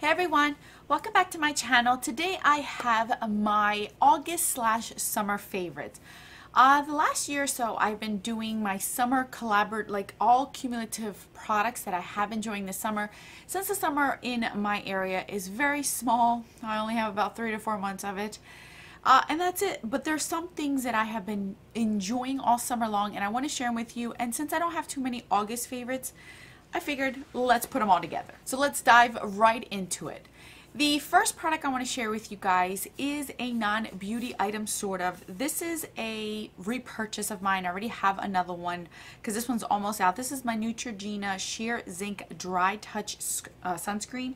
Hey everyone, welcome back to my channel. Today I have my August/summer favorites. The last year or so I've been doing my summer like all cumulative products that I have been enjoying this summer. Since the summer in my area is very small, I only have about 3 to 4 months of it. And that's it. But there's some things that I have been enjoying all summer long and I want to share them with you. And since I don't have too many August favorites, I figured let's put them all together. So let's dive right into it. The first product I want to share with you guys is a non-beauty item sort of. This is a repurchase of mine. I already have another one because this one's almost out. This is my Neutrogena Sheer Zinc Dry Touch Sunscreen.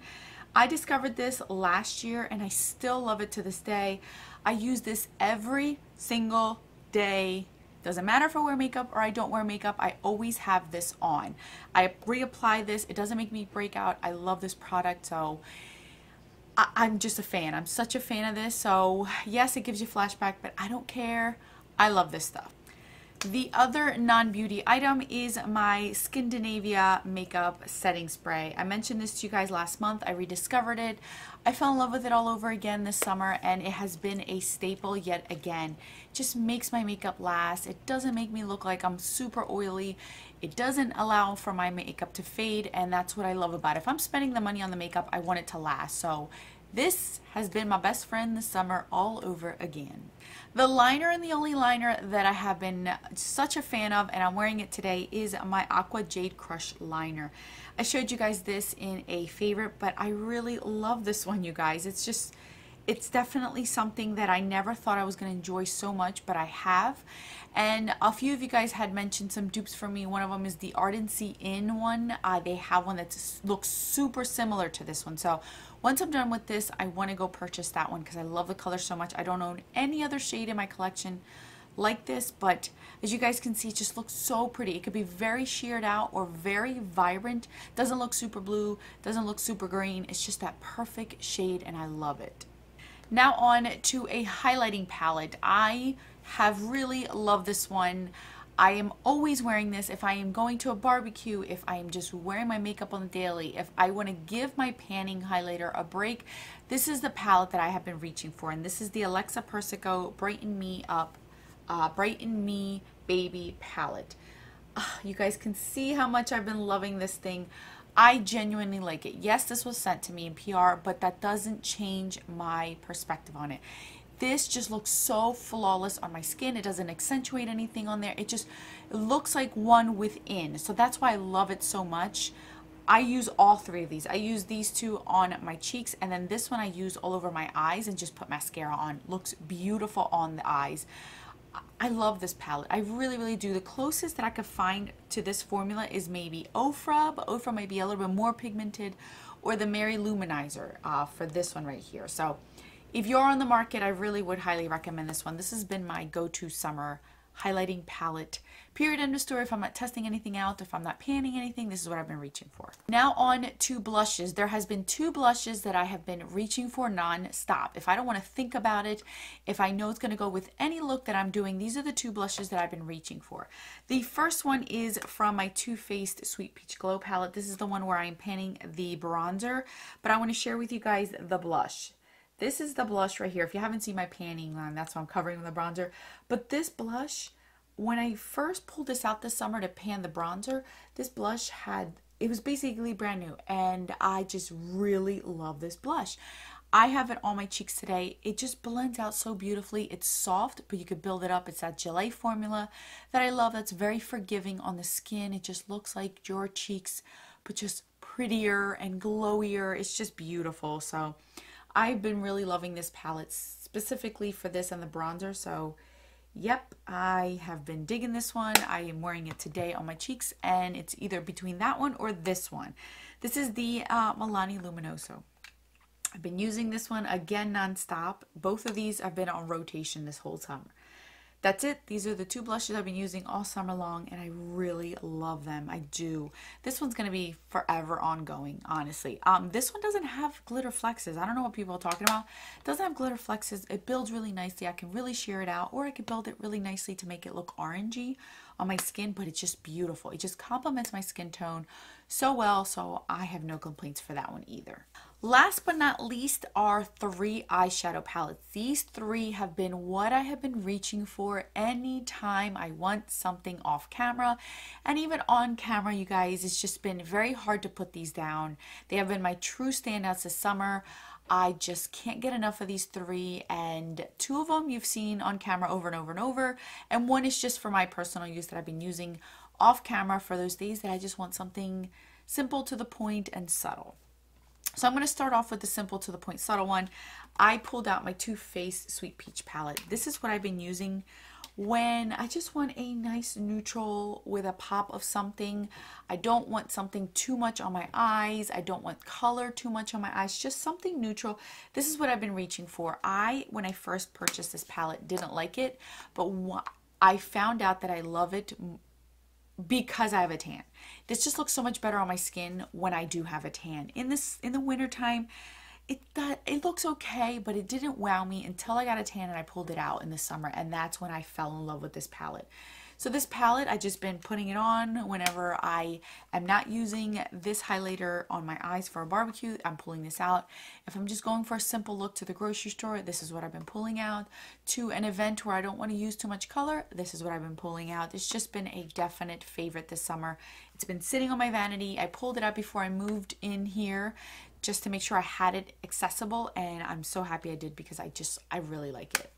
I discovered this last year and I still love it to this day. I use this every single day. Doesn't matter if I wear makeup or I don't wear makeup, I always have this on. I reapply this, it doesn't make me break out. I love this product, so I'm just a fan. I'm such a fan of this, so yes, it gives you flashback, but I don't care. I love this stuff. The other non-beauty item is my Skindinavia makeup setting spray. I mentioned this to you guys last month. I rediscovered it. I fell in love with it all over again this summer and it has been a staple yet again. It just makes my makeup last. It doesn't make me look like I'm super oily. It doesn't allow for my makeup to fade, and that's what I love about it. If I'm spending the money on the makeup, I want it to last. So this has been my best friend this summer all over again. The liner, and the only liner that I have been such a fan of, and I'm wearing it today, is my Aqua Jade Crush liner. I showed you guys this in a favorite, but I really love this one, you guys. It's definitely something that I never thought I was going to enjoy so much, but I have. And a few of you guys had mentioned some dupes for me. One of them is the Ardency In one. They have one that looks super similar to this one. So once I'm done with this, I want to go purchase that one because I love the color so much. I don't own any other shade in my collection like this, but as you guys can see, it just looks so pretty. It could be very sheared out or very vibrant. Doesn't look super blue, doesn't look super green. It's just that perfect shade and I love it. Now on to a highlighting palette. I have really loved this one. I am always wearing this if I am going to a barbecue, if I am just wearing my makeup on the daily, if I want to give my panning highlighter a break. This is the palette that I have been reaching for, and this is the Alexa Persico Brighten Me Up, Brighten Me Baby palette. You guys can see how much I've been loving this thing. I genuinely like it. Yes, this was sent to me in PR, but that doesn't change my perspective on it. This just looks so flawless on my skin. It doesn't accentuate anything on there. It looks like one within. So that's why I love it so much. I use all three of these. I use these two on my cheeks, and then this one I use all over my eyes and just put mascara on. Looks beautiful on the eyes. I love this palette. I really, really do. The closest that I could find to this formula is maybe Ofra, but Ofra might be a little bit more pigmented, or the Mary Luminizer for this one right here. So if you're on the market, I really would highly recommend this one. This has been my go-to summer highlighting palette. Period, end of story. If I'm not testing anything out, if I'm not panning anything, this is what I've been reaching for. Now on to blushes. There has been 2 blushes that I have been reaching for non-stop. If I don't want to think about it, if I know it's going to go with any look that I'm doing, these are the 2 blushes that I've been reaching for. The first one is from my Too Faced Sweet Peach Glow palette. This is the one where I'm panning the bronzer, but I want to share with you guys the blush. This is the blush right here. If you haven't seen my panning line, that's what I'm covering with the bronzer. But this blush, when I first pulled this out this summer to pan the bronzer, this blush it was basically brand new. And I just really love this blush. I have it on my cheeks today. It just blends out so beautifully. It's soft, but you could build it up. It's that gelée formula that I love. That's very forgiving on the skin. It just looks like your cheeks, but just prettier and glowier. It's just beautiful. So I've been really loving this palette specifically for this and the bronzer. So yep, I have been digging this one. I am wearing it today on my cheeks, and it's either between that one or this one. This is the Milani Luminoso. I've been using this one again non-stop. Both of these have been on rotation this whole summer. That's it. These are the 2 blushes I've been using all summer long, and I really love them. I do. This one's going to be forever ongoing, honestly. This one doesn't have glitter flexes. I don't know what people are talking about. It doesn't have glitter flexes. It builds really nicely. I can really shear it out, or I could build it really nicely to make it look orangey on my skin, but it's just beautiful. It just complements my skin tone so well, so I have no complaints for that one either. Last but not least are 3 eyeshadow palettes. These 3 have been what I have been reaching for anytime I want something off camera, and even on camera, you guys. It's just been very hard to put these down. They have been my true standouts this summer. I just can't get enough of these 3, and 2 of them you've seen on camera over and over and over, and 1 is just for my personal use that I've been using off camera for those days that I just want something simple, to the point, and subtle. So I'm going to start off with the simple, to the point, subtle one. I pulled out my Too Faced Sweet Peach palette. This is what I've been using when I just want a nice neutral with a pop of something. I don't want something too much on my eyes. I don't want color too much on my eyes. Just something neutral. This is what I've been reaching for. When I first purchased this palette, didn't like it, but I found out that I love it because I have a tan. This just looks so much better on my skin when I do have a tan. In the winter time, it looks okay, but it didn't wow me until I got a tan and I pulled it out in the summer, and that's when I fell in love with this palette. So this palette, I've just been putting it on whenever I am not using this highlighter on my eyes for a barbecue. I'm pulling this out. If I'm just going for a simple look to the grocery store, this is what I've been pulling out. To an event where I don't want to use too much color, this is what I've been pulling out. It's just been a definite favorite this summer. It's been sitting on my vanity. I pulled it out before I moved in here just to make sure I had it accessible, and I'm so happy I did because I really like it.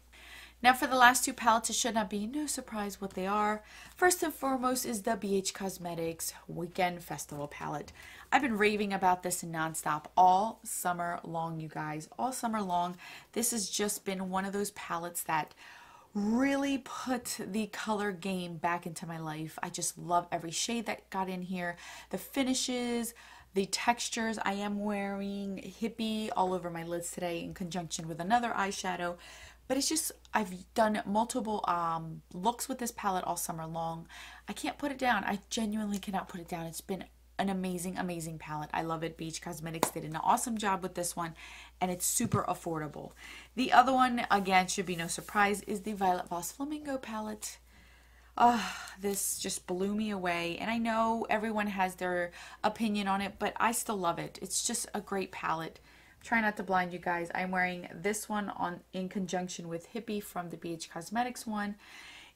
Now for the last 2 palettes, it should not be no surprise what they are. First and foremost is the BH Cosmetics Weekend Festival palette. I've been raving about this nonstop all summer long, you guys. All summer long. This has just been one of those palettes that really put the color game back into my life. I just love every shade that got in here. The finishes, the textures. I am wearing Hippie all over my lids today in conjunction with another eyeshadow. But it's just, I've done multiple looks with this palette all summer long. I can't put it down. I genuinely cannot put it down. It's been an amazing, amazing palette. I love it. BH Cosmetics did an awesome job with this one, and it's super affordable. The other one, again, should be no surprise, is the Violet Voss Flamingo palette. This just blew me away, and I know everyone has their opinion on it, but I still love it. It's just a great palette. Try not to blind you guys. I'm wearing this one in conjunction with Hippie from the BH Cosmetics one.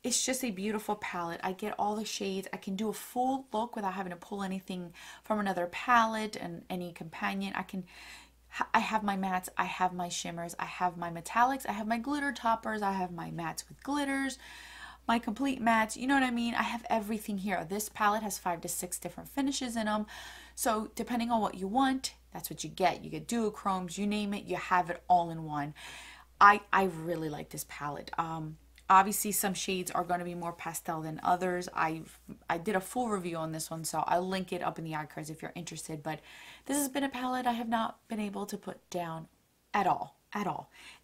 It's just a beautiful palette. I get all the shades. I can do a full look without having to pull anything from another palette and any companion. I have my mattes, I have my shimmers, I have my metallics, I have my glitter toppers, I have my mattes with glitters, my complete mattes, you know what I mean? I have everything here. This palette has 5 to 6 different finishes in them. So depending on what you want, that's what you get. You get duochromes, you name it, you have it all in one. I really like this palette. Obviously some shades are going to be more pastel than others. I did a full review on this one, so I'll link it up in the eye cards if you're interested. But this has been a palette I have not been able to put down at all.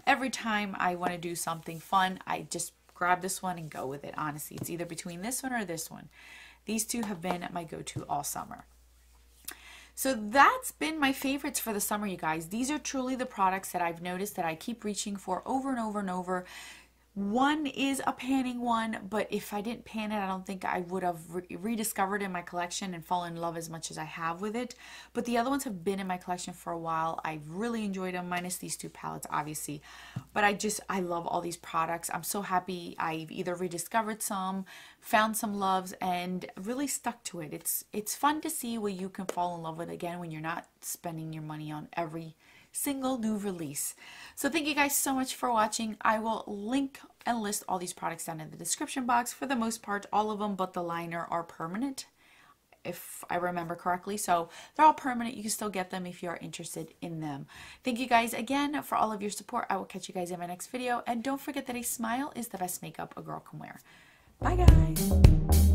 Every time I want to do something fun, I just grab this one and go with it. Honestly, it's either between this one or this one. These 2 have been my go-to all summer. So that's been my favorites for the summer, you guys. These are truly the products that I've noticed that I keep reaching for over and over and over. One is a panning one, but if I didn't pan it, I don't think I would have rediscovered it in my collection and fallen in love as much as I have with it. But the other ones have been in my collection for a while. I've really enjoyed them, minus these 2 palettes, obviously. But I love all these products. I'm so happy I've either rediscovered some, found some loves, and really stuck to it. It's fun to see what you can fall in love with again when you're not spending your money on every single new release. So thank you guys so much for watching. I will link and list all these products down in the description box. For the most part, all of them but the liner are permanent, if I remember correctly. So they're all permanent. You can still get them if you are interested in them. Thank you guys again for all of your support. I will catch you guys in my next video. And don't forget that a smile is the best makeup a girl can wear. Bye guys.